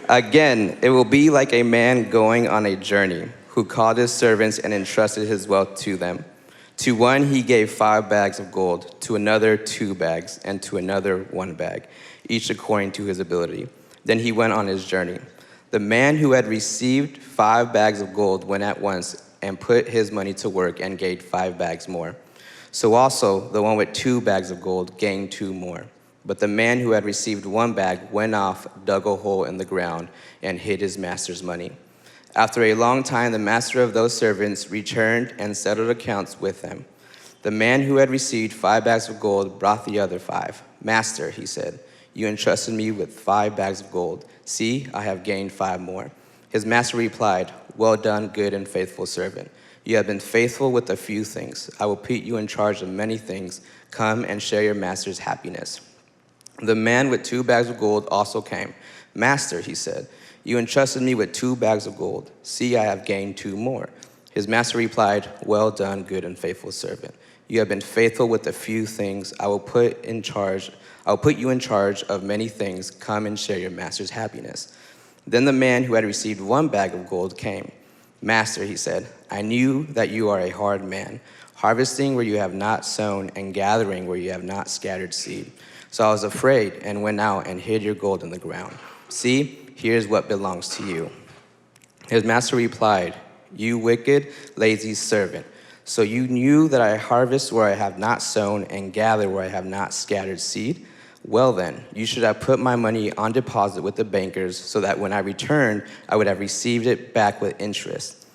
Again, it will be like a man going on a journey who called his servants and entrusted his wealth to them. To one he gave 5 bags of gold, to another 2 bags, and to another 1 bag, each according to his ability. Then he went on his journey. The man who had received 5 bags of gold went at once and put his money to work and gained 5 bags more. So also the one with 2 bags of gold gained 2 more. But the man who had received 1 bag went off, dug a hole in the ground, and hid his master's money. After a long time, the master of those servants returned and settled accounts with them. The man who had received 5 bags of gold brought the other 5. Master, he said, you entrusted me with 5 bags of gold. See, I have gained 5 more. His master replied, well done, good and faithful servant. You have been faithful with a few things. I will put you in charge of many things. Come and share your master's happiness. The man with 2 bags of gold also came. Master, he said, you entrusted me with 2 bags of gold. See, I have gained 2 more. His master replied, well done, good and faithful servant. You have been faithful with a few things. I will put you in charge of many things. Come and share your master's happiness. Then the man who had received 1 bag of gold came. Master, he said, I knew that you are a hard man, harvesting where you have not sown and gathering where you have not scattered seed. So I was afraid and went out and hid your gold in the ground. See, here's what belongs to you. His master replied, you wicked, lazy servant. So you knew that I harvest where I have not sown and gather where I have not scattered seed? Well then, you should have put my money on deposit with the bankers so that when I returned, I would have received it back with interest.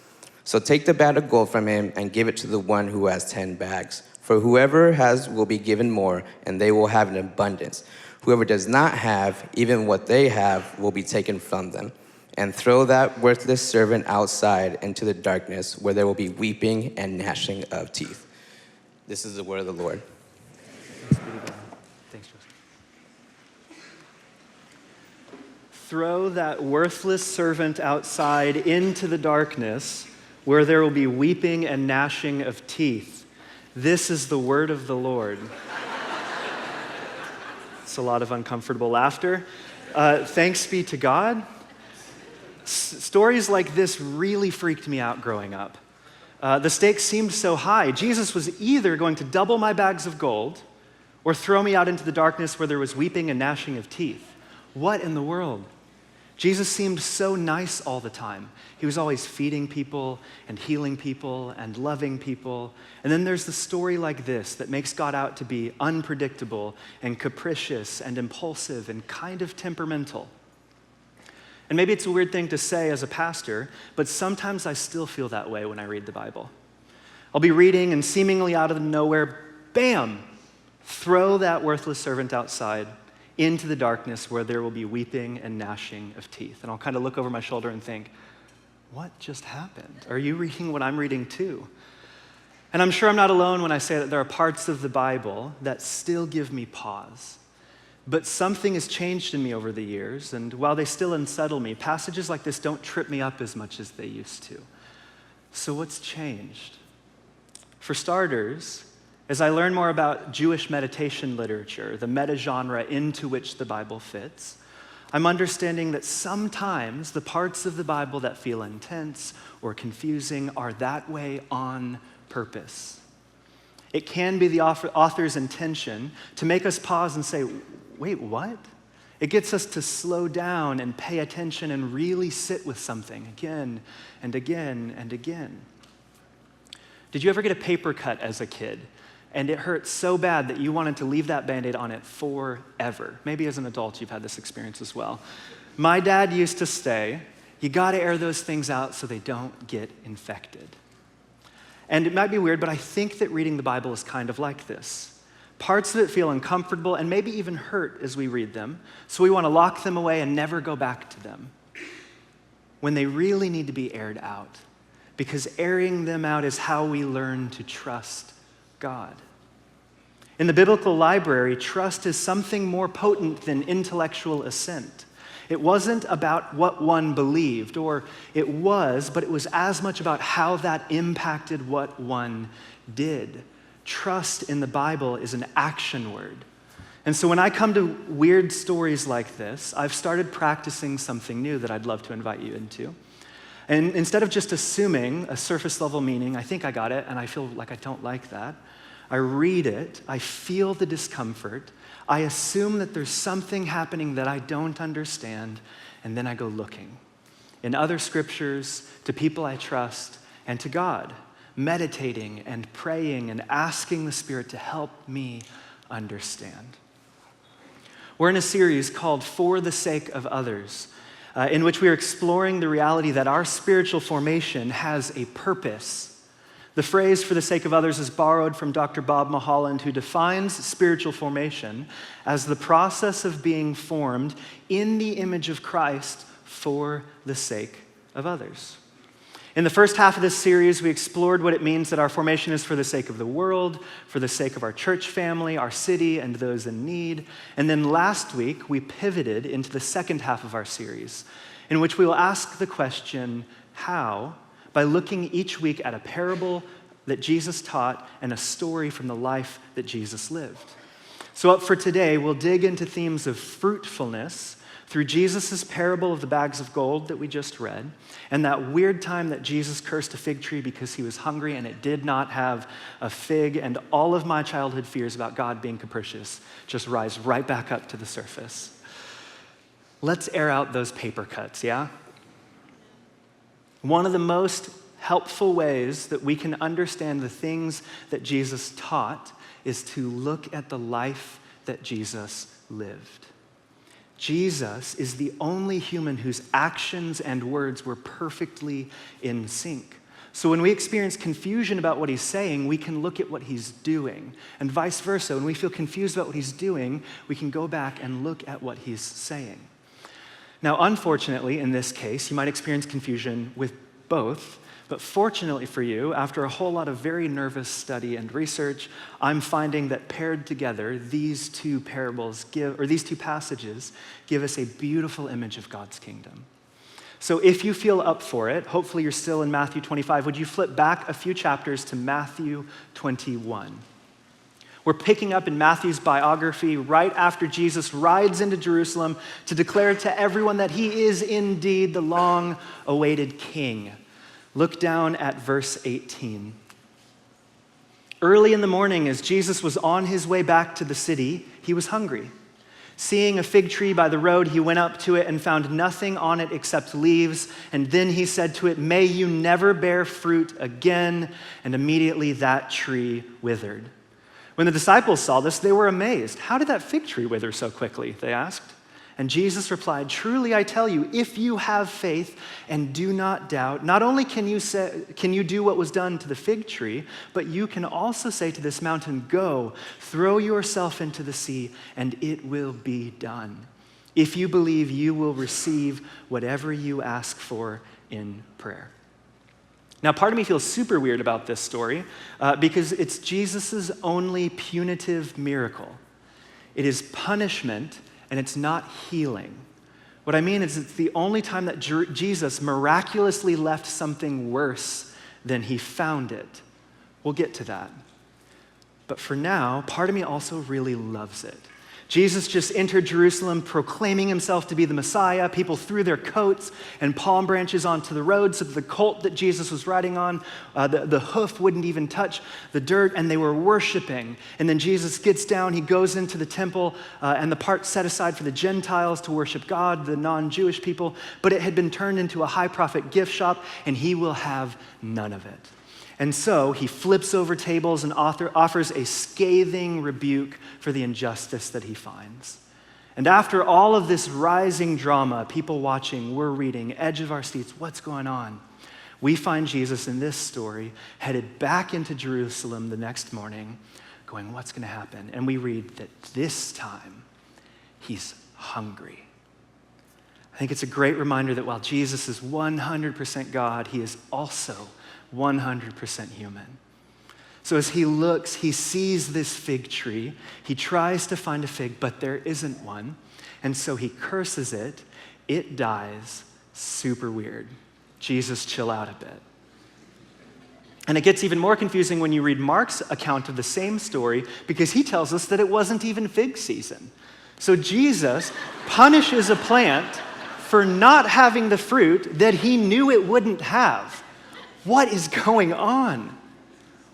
So take the bag of gold from him and give it to the one who has 10 bags. For whoever has will be given more, and they will have an abundance. Whoever does not have, even what they have, will be taken from them. And throw that worthless servant outside into the darkness, where there will be weeping and gnashing of teeth. This is the word of the Lord. Thanks, Joseph. Throw that worthless servant outside into the darkness, where there will be weeping and gnashing of teeth. This is the word of the Lord. It's a lot of uncomfortable laughter. Thanks be to God. Stories like this really freaked me out growing up. The stakes seemed so high. Jesus was either going to double my bags of gold or throw me out into the darkness where there was weeping and gnashing of teeth. What in the world? Jesus seemed so nice all the time. He was always feeding people and healing people and loving people. And then there's the story like this that makes God out to be unpredictable and capricious and impulsive and kind of temperamental. And maybe it's a weird thing to say as a pastor, but sometimes I still feel that way when I read the Bible. I'll be reading and seemingly out of nowhere, bam, throw that worthless servant outside into the darkness where there will be weeping and gnashing of teeth. And I'll kind of look over my shoulder and think, what just happened? Are you reading what I'm reading too? And I'm sure I'm not alone when I say that there are parts of the Bible that still give me pause. But something has changed in me over the years, and while they still unsettle me, passages like this don't trip me up as much as they used to. So what's changed? For starters, as I learn more about Jewish meditation literature, the meta-genre into which the Bible fits, I'm understanding that sometimes the parts of the Bible that feel intense or confusing are that way on purpose. It can be the author's intention to make us pause and say, wait, what? It gets us to slow down and pay attention and really sit with something again and again and again. Did you ever get a paper cut as a kid? And it hurt so bad that you wanted to leave that Band-Aid on it forever. Maybe as an adult you've had this experience as well. My dad used to say, you gotta air those things out so they don't get infected. And it might be weird, but I think that reading the Bible is kind of like this. Parts of it feel uncomfortable and maybe even hurt as we read them, so we want to lock them away and never go back to them, when they really need to be aired out, because airing them out is how we learn to trust God. In the biblical library, trust is something more potent than intellectual assent. It wasn't about what one believed, or it was, but it was as much about how that impacted what one did. Trust in the Bible is an action word. And so when I come to weird stories like this, I've started practicing something new that I'd love to invite you into. And instead of just assuming a surface level meaning, I think I got it, and I feel like I don't like that, I read it, I feel the discomfort, I assume that there's something happening that I don't understand, and then I go looking in other scriptures, to people I trust, and to God, meditating and praying and asking the Spirit to help me understand. We're in a series called For the Sake of Others, in which we are exploring the reality that our spiritual formation has a purpose. The phrase "for the sake of others" is borrowed from Dr. Bob Mulholland, who defines spiritual formation as the process of being formed in the image of Christ for the sake of others. In the first half of this series, we explored what it means that our formation is for the sake of the world, for the sake of our church family, our city, and those in need. And then last week, we pivoted into the second half of our series, in which we will ask the question, how? By looking each week at a parable that Jesus taught and a story from the life that Jesus lived. So up for today, we'll dig into themes of fruitfulness through Jesus' parable of the bags of gold that we just read, and that weird time that Jesus cursed a fig tree because he was hungry and it did not have a fig, and all of my childhood fears about God being capricious just rise right back up to the surface. Let's air out those paper cuts, yeah? One of the most helpful ways that we can understand the things that Jesus taught is to look at the life that Jesus lived. Jesus is the only human whose actions and words were perfectly in sync. So when we experience confusion about what he's saying, we can look at what he's doing. And vice versa, when we feel confused about what he's doing, we can go back and look at what he's saying. Now, unfortunately, in this case, you might experience confusion with both. But fortunately for you, after a whole lot of very nervous study and research, I'm finding that paired together, these two passages give us a beautiful image of God's kingdom. So if you feel up for it, hopefully you're still in Matthew 25, would you flip back a few chapters to Matthew 21? We're picking up in Matthew's biography right after Jesus rides into Jerusalem to declare to everyone that he is indeed the long-awaited king. Look down at verse 18. Early in the morning, as Jesus was on his way back to the city, he was hungry. Seeing a fig tree by the road, he went up to it and found nothing on it except leaves. And then he said to it, "May you never bear fruit again." And immediately that tree withered. When the disciples saw this, they were amazed. "How did that fig tree wither so quickly?" they asked. And Jesus replied, "Truly I tell you, if you have faith and do not doubt, not only can you do what was done to the fig tree, but you can also say to this mountain, 'Go, throw yourself into the sea,' and it will be done. If you believe, you will receive whatever you ask for in prayer." Now, part of me feels super weird about this story because it's Jesus' only punitive miracle. It is punishment, and it's not healing. What I mean is it's the only time that Jesus miraculously left something worse than he found it. We'll get to that. But for now, part of me also really loves it. Jesus just entered Jerusalem proclaiming himself to be the Messiah. People threw their coats and palm branches onto the road so that the colt that Jesus was riding on, the hoof wouldn't even touch the dirt, and they were worshiping. And then Jesus gets down, he goes into the temple, and the part set aside for the Gentiles to worship God, the non-Jewish people, but it had been turned into a high-profit gift shop, and he will have none of it. And so he flips over tables and offers a scathing rebuke for the injustice that he finds. And after all of this rising drama, people watching, we're reading, edge of our seats, what's going on? We find Jesus in this story headed back into Jerusalem the next morning, going, what's going to happen? And we read that this time he's hungry. I think it's a great reminder that while Jesus is 100% God, he is also 100% human. So as he looks, he sees this fig tree. He tries to find a fig, but there isn't one. And so he curses it. It dies. Super weird. Jesus, chill out a bit. And it gets even more confusing when you read Mark's account of the same story, because he tells us that it wasn't even fig season. So Jesus punishes a plant for not having the fruit that he knew it wouldn't have. What is going on?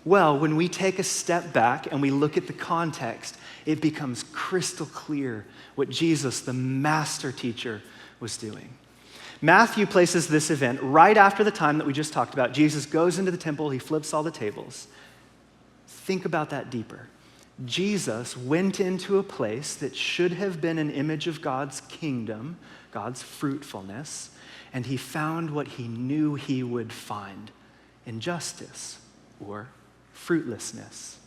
Well, when we take a step back and we look at the context, it becomes crystal clear what Jesus, the master teacher, was doing. Matthew places this event right after the time that we just talked about. Jesus goes into the temple, he flips all the tables. Think about that deeper. Jesus went into a place that should have been an image of God's kingdom, God's fruitfulness, and he found what he knew he would find: injustice or fruitlessness.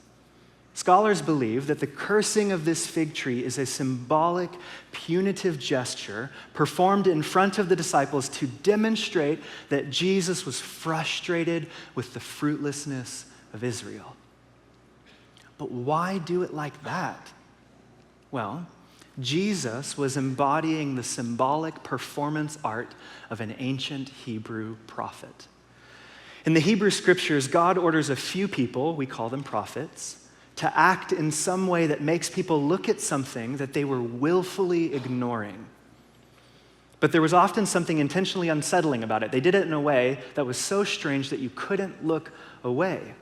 Scholars believe that the cursing of this fig tree is a symbolic, punitive gesture performed in front of the disciples to demonstrate that Jesus was frustrated with the fruitlessness of Israel. But why do it like that? Well, Jesus was embodying the symbolic performance art of an ancient Hebrew prophet. In the Hebrew scriptures, God orders a few people, we call them prophets, to act in some way that makes people look at something that they were willfully ignoring. But there was often something intentionally unsettling about it. They did it in a way that was so strange that you couldn't look away.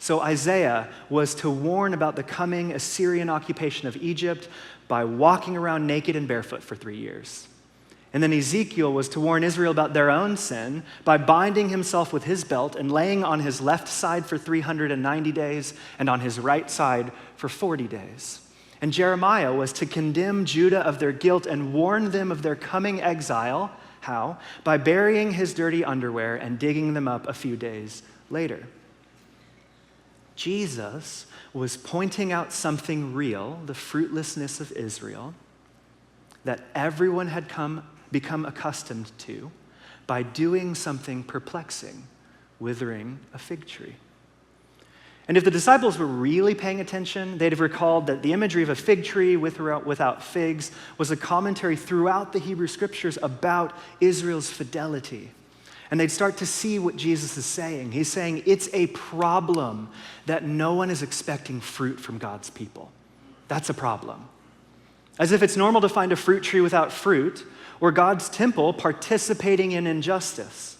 So Isaiah was to warn about the coming Assyrian occupation of Egypt by walking around naked and barefoot for 3 years. And then Ezekiel was to warn Israel about their own sin by binding himself with his belt and laying on his left side for 390 days and on his right side for 40 days. And Jeremiah was to condemn Judah of their guilt and warn them of their coming exile. How? By burying his dirty underwear and digging them up a few days later. Jesus was pointing out something real, the fruitlessness of Israel, that everyone had become accustomed to by doing something perplexing, withering a fig tree. And if the disciples were really paying attention, they'd have recalled that the imagery of a fig tree without figs was a commentary throughout the Hebrew scriptures about Israel's fidelity. And they'd start to see what Jesus is saying. He's saying it's a problem that no one is expecting fruit from God's people. That's a problem. As if it's normal to find a fruit tree without fruit, or God's temple participating in injustice.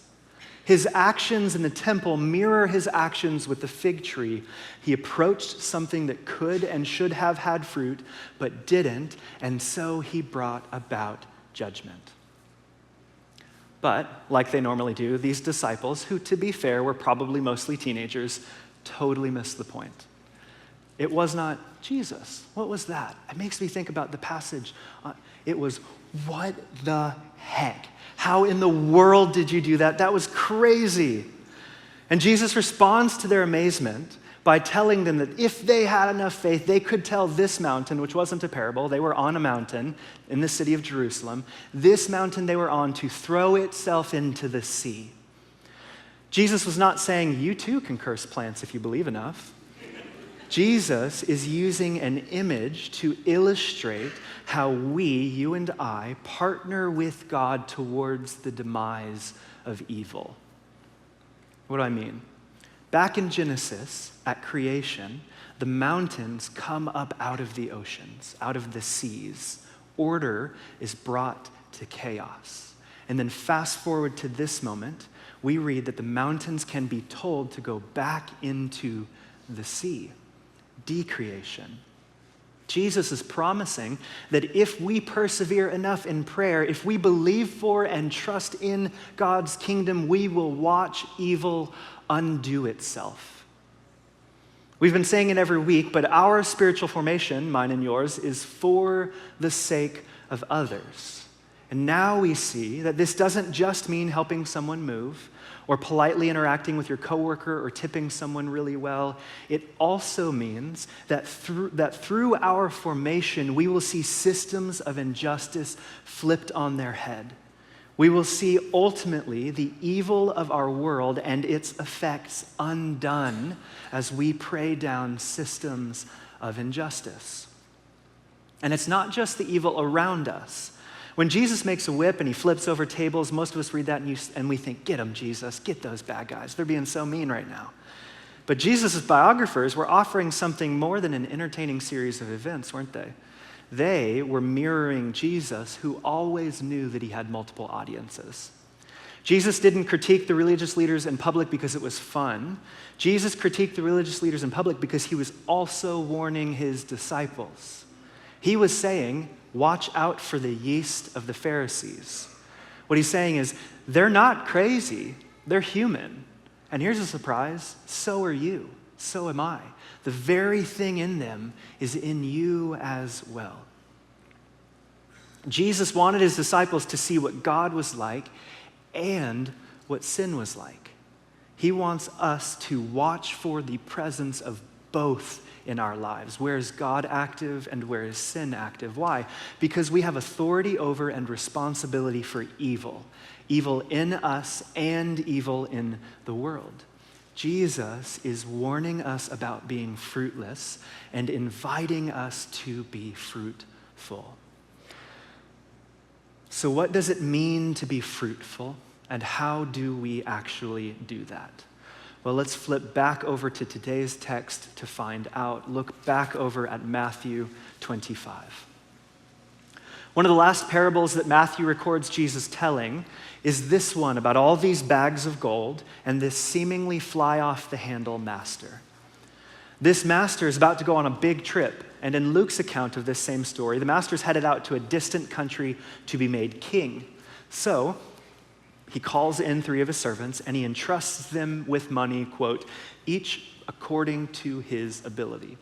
His actions in the temple mirror his actions with the fig tree. He approached something that could and should have had fruit, but didn't, and so he brought about judgment. But, like they normally do, these disciples, who to be fair were probably mostly teenagers, totally missed the point. It was not Jesus. What was that? It makes me think about the passage. It was, what the heck? How in the world did you do that? That was crazy. And Jesus responds to their amazement by telling them that if they had enough faith, they could tell this mountain, which wasn't a parable, they were on a mountain in the city of Jerusalem, this mountain they were on to throw itself into the sea. Jesus was not saying, you too can curse plants if you believe enough. Jesus is using an image to illustrate how we, you and I, partner with God towards the demise of evil. What do I mean? Back in Genesis, at creation, the mountains come up out of the oceans, out of the seas. Order is brought to chaos. And then fast forward to this moment, we read that the mountains can be told to go back into the sea. Decreation. Jesus is promising that if we persevere enough in prayer, if we believe for and trust in God's kingdom, we will watch evil undo itself. We've been saying it every week, but our spiritual formation, mine and yours, is for the sake of others. And now we see that this doesn't just mean helping someone move or politely interacting with your coworker or tipping someone really well. It also means that through our formation, we will see systems of injustice flipped on their head. We will see ultimately the evil of our world and its effects undone as we pray down systems of injustice. And it's not just the evil around us. When Jesus makes a whip and he flips over tables, most of us read that and we think, get them, Jesus, get those bad guys. They're being so mean right now. But Jesus' biographers were offering something more than an entertaining series of events, weren't they? They were mirroring Jesus, who always knew that he had multiple audiences. Jesus didn't critique the religious leaders in public because it was fun. Jesus critiqued the religious leaders in public because he was also warning his disciples. He was saying, watch out for the yeast of the Pharisees. What he's saying is, they're not crazy, they're human. And here's a surprise, so are you, so am I. The very thing in them is in you as well. Jesus wanted his disciples to see what God was like and what sin was like. He wants us to watch for the presence of both in our lives. Where is God active and where is sin active? Why? Because we have authority over and responsibility for evil. Evil in us and evil in the world. Jesus is warning us about being fruitless and inviting us to be fruitful. So what does it mean to be fruitful, and how do we actually do that? Well, let's flip back over to today's text to find out. Look back over at Matthew 25. One of the last parables that Matthew records Jesus telling is this one about all these bags of gold and this seemingly fly-off-the-handle master. This master is about to go on a big trip, and in Luke's account of this same story, the master's headed out to a distant country to be made king. So he calls in 3 of his servants, and he entrusts them with money, quote, each according to his ability.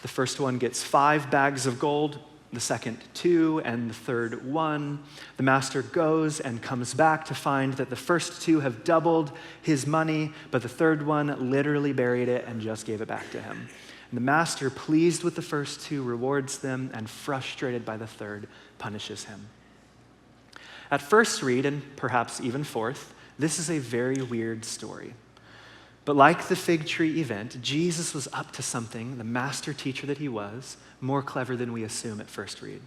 The first one gets 5 bags of gold, the second 2, and the third 1. The master goes and comes back to find that the first 2 have doubled his money, but the third one literally buried it and just gave it back to him. And the master, pleased with the first 2, rewards them, and frustrated by the third, punishes him. At first read, and perhaps even fourth, this is a very weird story. But like the fig tree event, Jesus was up to something, the master teacher that he was, more clever than we assume at first read.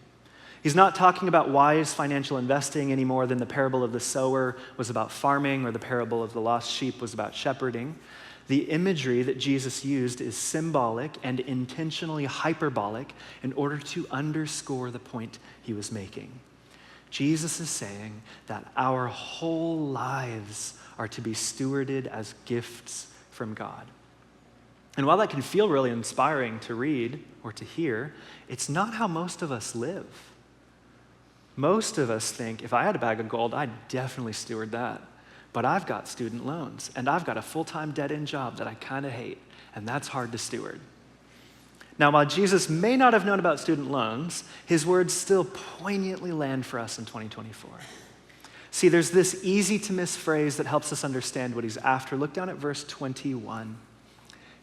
He's not talking about wise financial investing any more than the parable of the sower was about farming or the parable of the lost sheep was about shepherding. The imagery that Jesus used is symbolic and intentionally hyperbolic in order to underscore the point he was making. Jesus is saying that our whole lives are to be stewarded as gifts from God. And while that can feel really inspiring to read or to hear, it's not how most of us live. Most of us think, if I had a bag of gold, I'd definitely steward that. But I've got student loans, and I've got a full-time dead-end job that I kind of hate, and that's hard to steward. Now, while Jesus may not have known about student loans, his words still poignantly land for us in 2024. See, there's this easy-to-miss phrase that helps us understand what he's after. Look down at verse 21.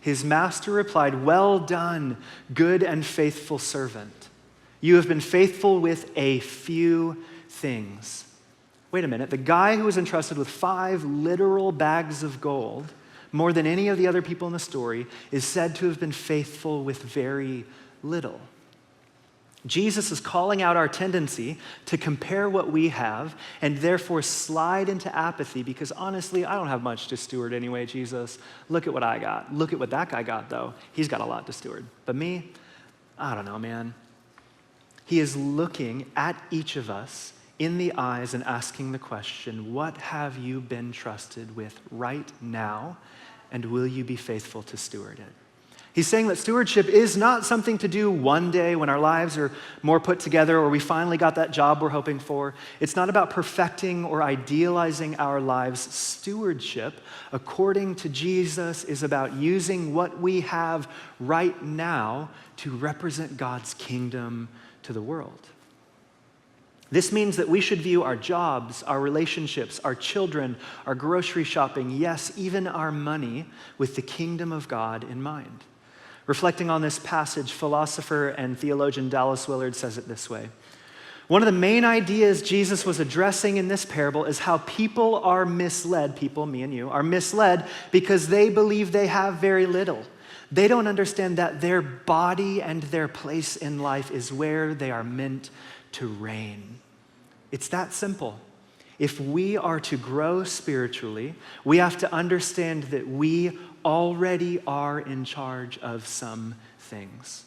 His master replied, "Well done, good and faithful servant. You have been faithful with a few things." Wait a minute, the guy who was entrusted with 5 literal bags of gold, more than any of the other people in the story, is said to have been faithful with very little. Jesus is calling out our tendency to compare what we have and therefore slide into apathy because honestly, I don't have much to steward anyway, Jesus. Look at what I got. Look at what that guy got, though. He's got a lot to steward. But me, I don't know, man. He is looking at each of us in the eyes and asking the question, what have you been trusted with right now, and will you be faithful to steward it? He's saying that stewardship is not something to do one day when our lives are more put together or we finally got that job we're hoping for. It's not about perfecting or idealizing our lives. Stewardship, according to Jesus, is about using what we have right now to represent God's kingdom to the world. This means that we should view our jobs, our relationships, our children, our grocery shopping, yes, even our money, with the kingdom of God in mind. Reflecting on this passage, philosopher and theologian Dallas Willard says it this way. One of the main ideas Jesus was addressing in this parable is how people are misled, people, me and you, are misled because they believe they have very little. They don't understand that their body and their place in life is where they are meant to reign. It's that simple. If we are to grow spiritually, we have to understand that we already are in charge of some things.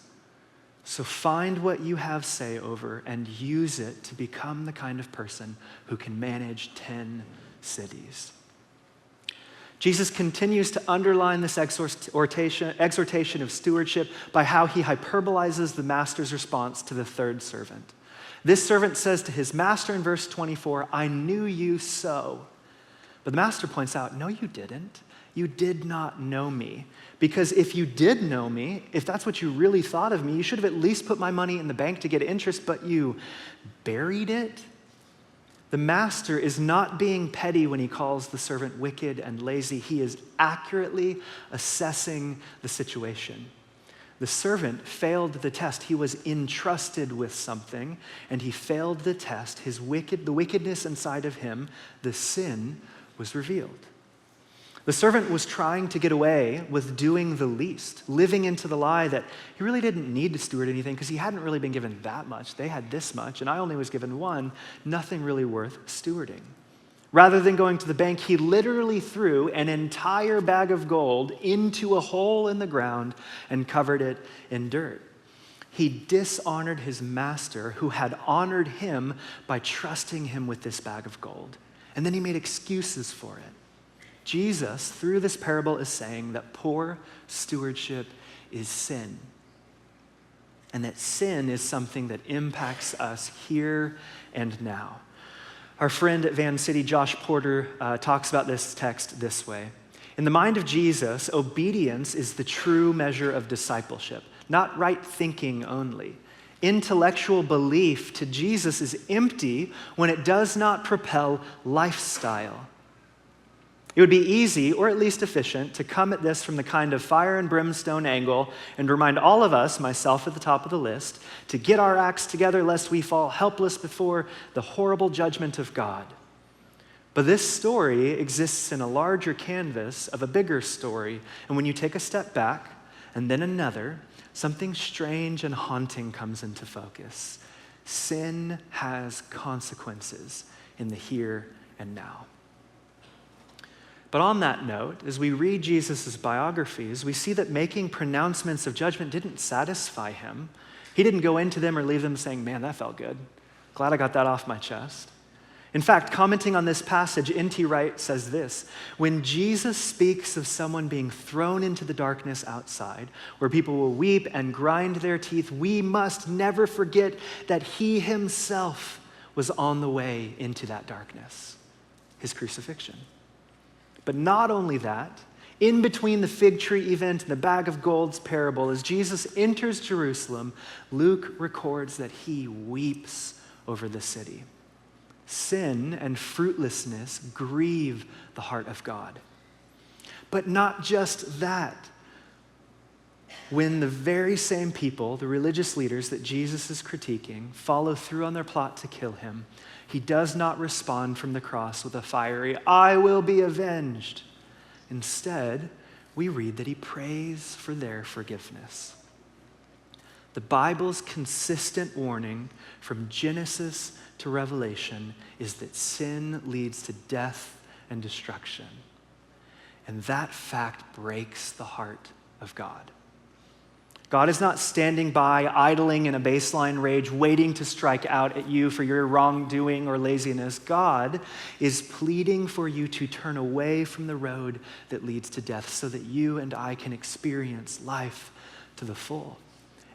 So find what you have say over and use it to become the kind of person who can manage 10 cities. Jesus continues to underline this exhortation of stewardship by how he hyperbolizes the master's response to the third servant. This servant says to his master in verse 24, "I knew you so." But the master points out, "No, you didn't. You did not know me. Because if you did know me, if that's what you really thought of me, you should have at least put my money in the bank to get interest, but you buried it." The master is not being petty when he calls the servant wicked and lazy. He is accurately assessing the situation. The servant failed the test. He was entrusted with something, and he failed the test. The wickedness inside of him, the sin, was revealed. The servant was trying to get away with doing the least, living into the lie that he really didn't need to steward anything because he hadn't really been given that much. They had this much, and I only was given one. Nothing really worth stewarding. Rather than going to the bank, he literally threw an entire bag of gold into a hole in the ground and covered it in dirt. He dishonored his master, who had honored him by trusting him with this bag of gold. And then he made excuses for it. Jesus, through this parable, is saying that poor stewardship is sin. And that sin is something that impacts us here and now. Our friend at Van City, Josh Porter, talks about this text this way. In the mind of Jesus, obedience is the true measure of discipleship, not right thinking only. Intellectual belief to Jesus is empty when it does not propel lifestyle. It would be easy, or at least efficient, to come at this from the kind of fire and brimstone angle and remind all of us, myself at the top of the list, to get our acts together lest we fall helpless before the horrible judgment of God. But this story exists in a larger canvas of a bigger story, and when you take a step back and then another, something strange and haunting comes into focus. Sin has consequences in the here and now. But on that note, as we read Jesus' biographies, we see that making pronouncements of judgment didn't satisfy him. He didn't go into them or leave them saying, "Man, that felt good. Glad I got that off my chest." In fact, commenting on this passage, N.T. Wright says this: when Jesus speaks of someone being thrown into the darkness outside, where people will weep and grind their teeth, we must never forget that he himself was on the way into that darkness, his crucifixion. But not only that, in between the fig tree event and the bag of gold's parable, as Jesus enters Jerusalem, Luke records that he weeps over the city. Sin and fruitlessness grieve the heart of God. But not just that. When the very same people, the religious leaders that Jesus is critiquing, follow through on their plot to kill him, he does not respond from the cross with a fiery, "I will be avenged." Instead, we read that he prays for their forgiveness. The Bible's consistent warning from Genesis to Revelation is that sin leads to death and destruction. And that fact breaks the heart of God. God is not standing by, idling in a baseline rage, waiting to strike out at you for your wrongdoing or laziness. God is pleading for you to turn away from the road that leads to death so that you and I can experience life to the full.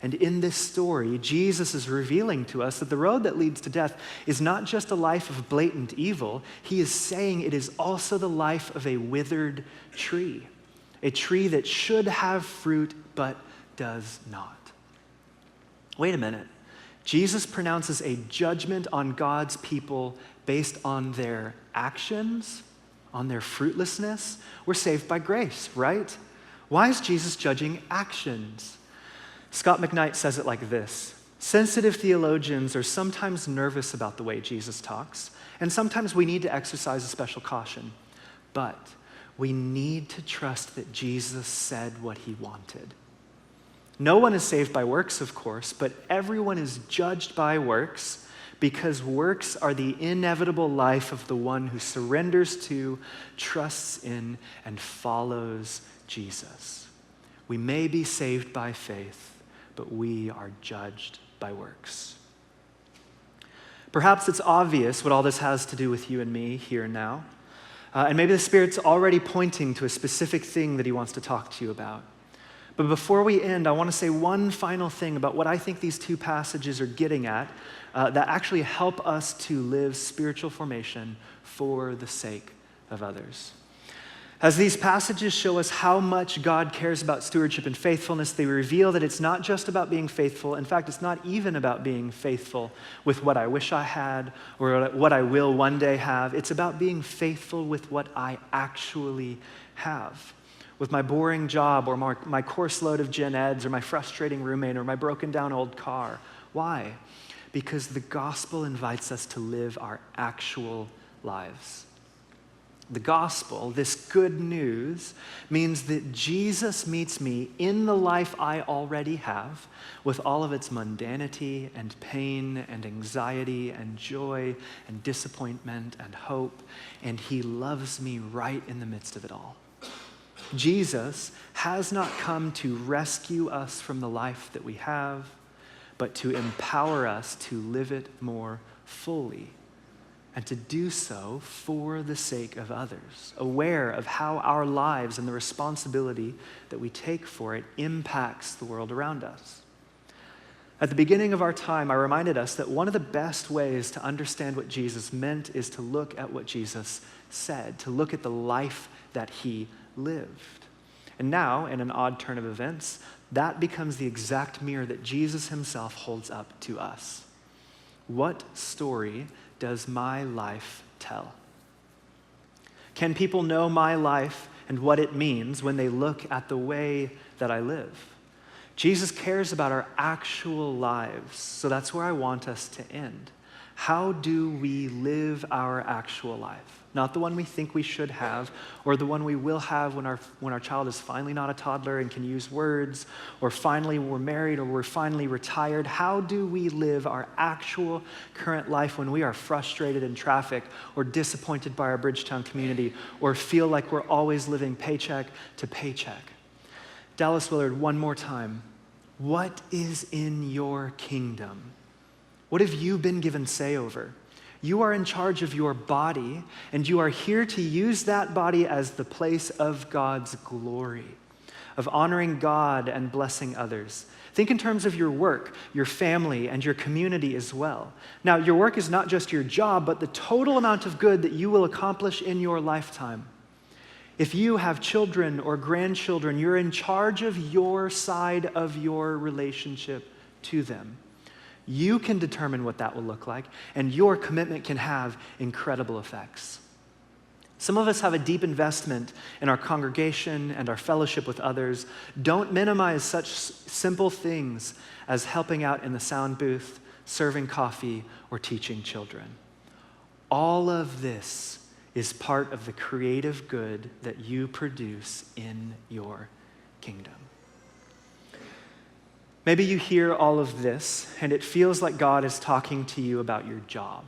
And in this story, Jesus is revealing to us that the road that leads to death is not just a life of blatant evil. He is saying it is also the life of a withered tree, a tree that should have fruit but does not. Wait a minute. Jesus pronounces a judgment on God's people based on their actions, on their fruitlessness. We're saved by grace, right? Why is Jesus judging actions? Scott McKnight says it like this: sensitive theologians are sometimes nervous about the way Jesus talks, and sometimes we need to exercise a special caution. But we need to trust that Jesus said what he wanted. No one is saved by works, of course, but everyone is judged by works because works are the inevitable life of the one who surrenders to, trusts in, and follows Jesus. We may be saved by faith, but we are judged by works. Perhaps it's obvious what all this has to do with you and me here and now. And maybe the Spirit's already pointing to a specific thing that he wants to talk to you about. But before we end, I want to say one final thing about what I think these two passages are getting at that actually help us to live spiritual formation for the sake of others. As these passages show us how much God cares about stewardship and faithfulness, they reveal that it's not just about being faithful. In fact, it's not even about being faithful with what I wish I had or what I will one day have. It's about being faithful with what I actually have. With my boring job or my course load of gen eds or my frustrating roommate or my broken down old car. Why? Because the gospel invites us to live our actual lives. The gospel, this good news, means that Jesus meets me in the life I already have with all of its mundanity and pain and anxiety and joy and disappointment and hope, and he loves me right in the midst of it all. Jesus has not come to rescue us from the life that we have, but to empower us to live it more fully, and to do so for the sake of others, aware of how our lives and the responsibility that we take for it impacts the world around us. At the beginning of our time, I reminded us that one of the best ways to understand what Jesus meant is to look at what Jesus said, to look at the life that he lived. And now, in an odd turn of events, that becomes the exact mirror that Jesus himself holds up to us. What story does my life tell? Can people know my life and what it means when they look at the way that I live? Jesus cares about our actual lives, so that's where I want us to end. How do we live our actual life? Not the one we think we should have, or the one we will have when our child is finally not a toddler and can use words, or finally we're married, or we're finally retired. How do we live our actual current life when we are frustrated in traffic, or disappointed by our Bridgetown community, or feel like we're always living paycheck to paycheck? Dallas Willard, one more time. What is in your kingdom? What have you been given say over? You are in charge of your body, and you are here to use that body as the place of God's glory, of honoring God and blessing others. Think in terms of your work, your family, and your community as well. Now, your work is not just your job, but the total amount of good that you will accomplish in your lifetime. If you have children or grandchildren, you're in charge of your side of your relationship to them. You can determine what that will look like, and your commitment can have incredible effects. Some of us have a deep investment in our congregation and our fellowship with others. Don't minimize such simple things as helping out in the sound booth, serving coffee, or teaching children. All of this is part of the creative good that you produce in your kingdom. Maybe you hear all of this, and it feels like God is talking to you about your job.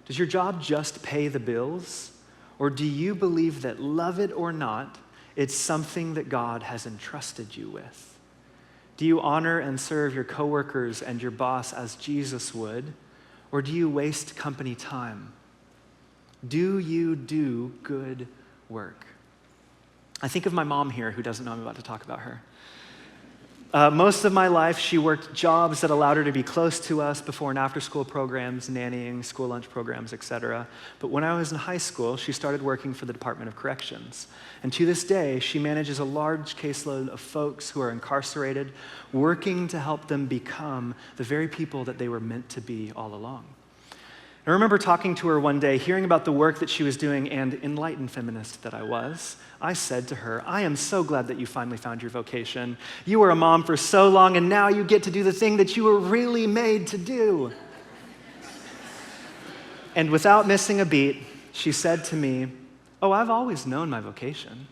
Does your job just pay the bills? Or do you believe that, love it or not, it's something that God has entrusted you with? Do you honor and serve your coworkers and your boss as Jesus would? Or do you waste company time? Do you do good work? I think of my mom here who doesn't know I'm about to talk about her. Most of my life, she worked jobs that allowed her to be close to us, before and after school programs, nannying, school lunch programs, etc. But when I was in high school, she started working for the Department of Corrections. And to this day, she manages a large caseload of folks who are incarcerated, working to help them become the very people that they were meant to be all along. I remember talking to her one day, hearing about the work that she was doing, and enlightened feminist that I was, I said to her, I am so glad that you finally found your vocation. You were a mom for so long, and now you get to do the thing that you were really made to do. And without missing a beat, she said to me, oh, I've always known my vocation.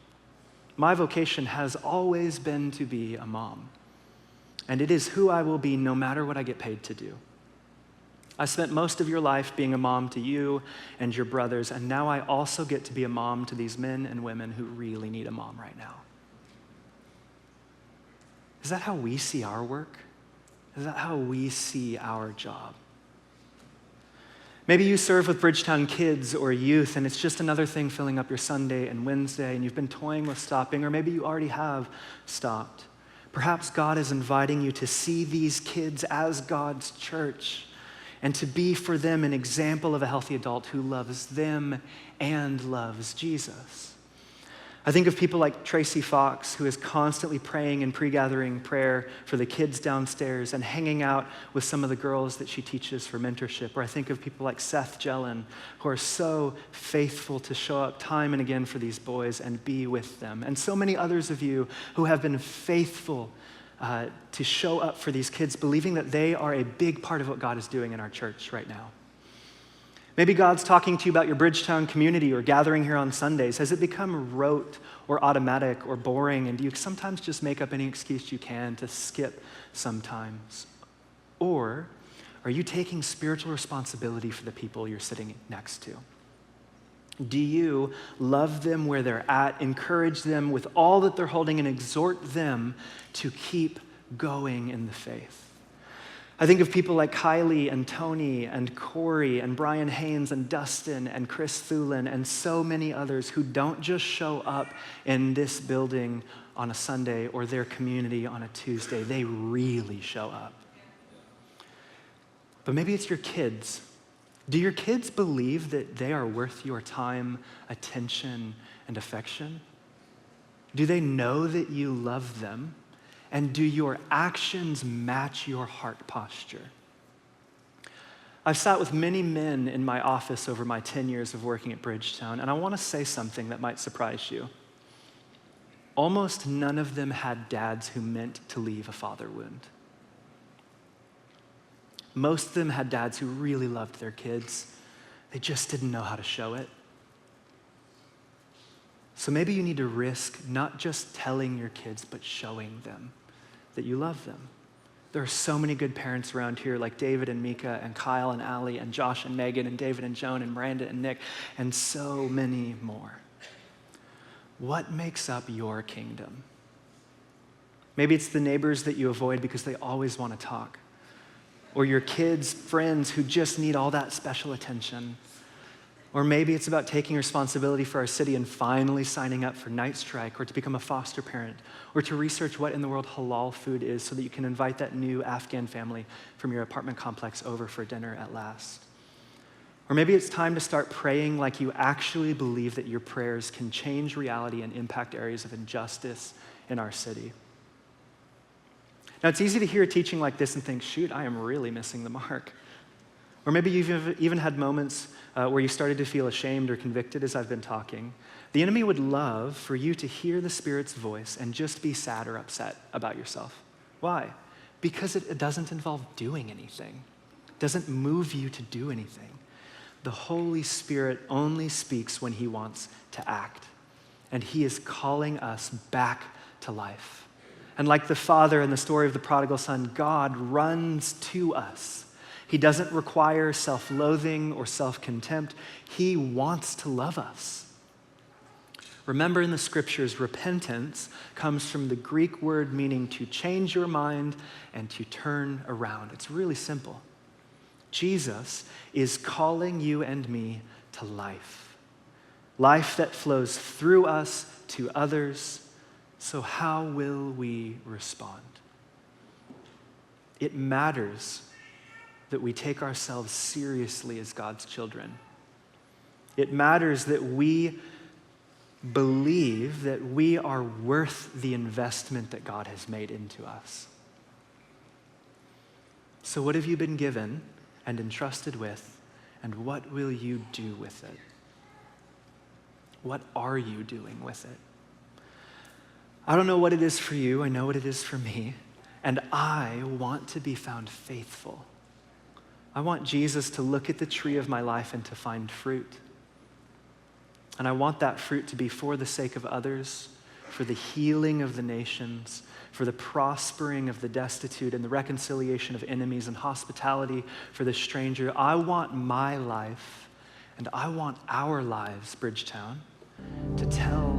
My vocation has always been to be a mom. And it is who I will be no matter what I get paid to do. I spent most of your life being a mom to you and your brothers, and now I also get to be a mom to these men and women who really need a mom right now. Is that how we see our work? Is that how we see our job? Maybe you serve with Bridgetown kids or youth, and it's just another thing filling up your Sunday and Wednesday, and you've been toying with stopping, or maybe you already have stopped. Perhaps God is inviting you to see these kids as God's church and to be for them an example of a healthy adult who loves them and loves Jesus. I think of people like Tracy Fox, who is constantly praying and pre-gathering prayer for the kids downstairs and hanging out with some of the girls that she teaches for mentorship. Or I think of people like Seth Jellin, who are so faithful to show up time and again for these boys and be with them. And so many others of you who have been faithful to show up for these kids, believing that they are a big part of what God is doing in our church right now. Maybe God's talking to you about your Bridgetown community or gathering here on Sundays. Has it become rote or automatic or boring? And do you sometimes just make up any excuse you can to skip sometimes? Or are you taking spiritual responsibility for the people you're sitting next to? Do you love them where they're at, encourage them with all that they're holding, and exhort them to keep going in the faith? I think of people like Kylie and Tony and Corey and Brian Haynes and Dustin and Chris Thulin and so many others who don't just show up in this building on a Sunday or their community on a Tuesday. They really show up. But maybe it's your kids. Do your kids believe that they are worth your time, attention, and affection? Do they know that you love them? And do your actions match your heart posture? I've sat with many men in my office over my 10 years of working at Bridgetown, and I want to say something that might surprise you. Almost none of them had dads who meant to leave a father wound. Most of them had dads who really loved their kids. They just didn't know how to show it. So maybe you need to risk not just telling your kids, but showing them that you love them. There are so many good parents around here like David and Mika and Kyle and Allie and Josh and Megan and David and Joan and Miranda and Nick and so many more. What makes up your kingdom? Maybe it's the neighbors that you avoid because they always want to talk, or your kids' friends who just need all that special attention. Or maybe it's about taking responsibility for our city and finally signing up for Night Strike, or to become a foster parent, or to research what in the world halal food is so that you can invite that new Afghan family from your apartment complex over for dinner at last. Or maybe it's time to start praying like you actually believe that your prayers can change reality and impact areas of injustice in our city. Now, it's easy to hear a teaching like this and think, shoot, I am really missing the mark. Or maybe you've even had moments where you started to feel ashamed or convicted as I've been talking. The enemy would love for you to hear the Spirit's voice and just be sad or upset about yourself. Why? Because it doesn't involve doing anything. It doesn't move you to do anything. The Holy Spirit only speaks when he wants to act. And he is calling us back to life. And like the father in the story of the prodigal son, God runs to us. He doesn't require self-loathing or self-contempt. He wants to love us. Remember, in the scriptures, repentance comes from the Greek word meaning to change your mind and to turn around. It's really simple. Jesus is calling you and me to life. Life that flows through us to others. So how will we respond? It matters that we take ourselves seriously as God's children. It matters that we believe that we are worth the investment that God has made into us. So what have you been given and entrusted with, and what will you do with it? What are you doing with it? I don't know what it is for you. I know what it is for me. And I want to be found faithful. I want Jesus to look at the tree of my life and to find fruit. And I want that fruit to be for the sake of others, for the healing of the nations, for the prospering of the destitute and the reconciliation of enemies and hospitality for the stranger. I want my life and I want our lives, Bridgetown, to tell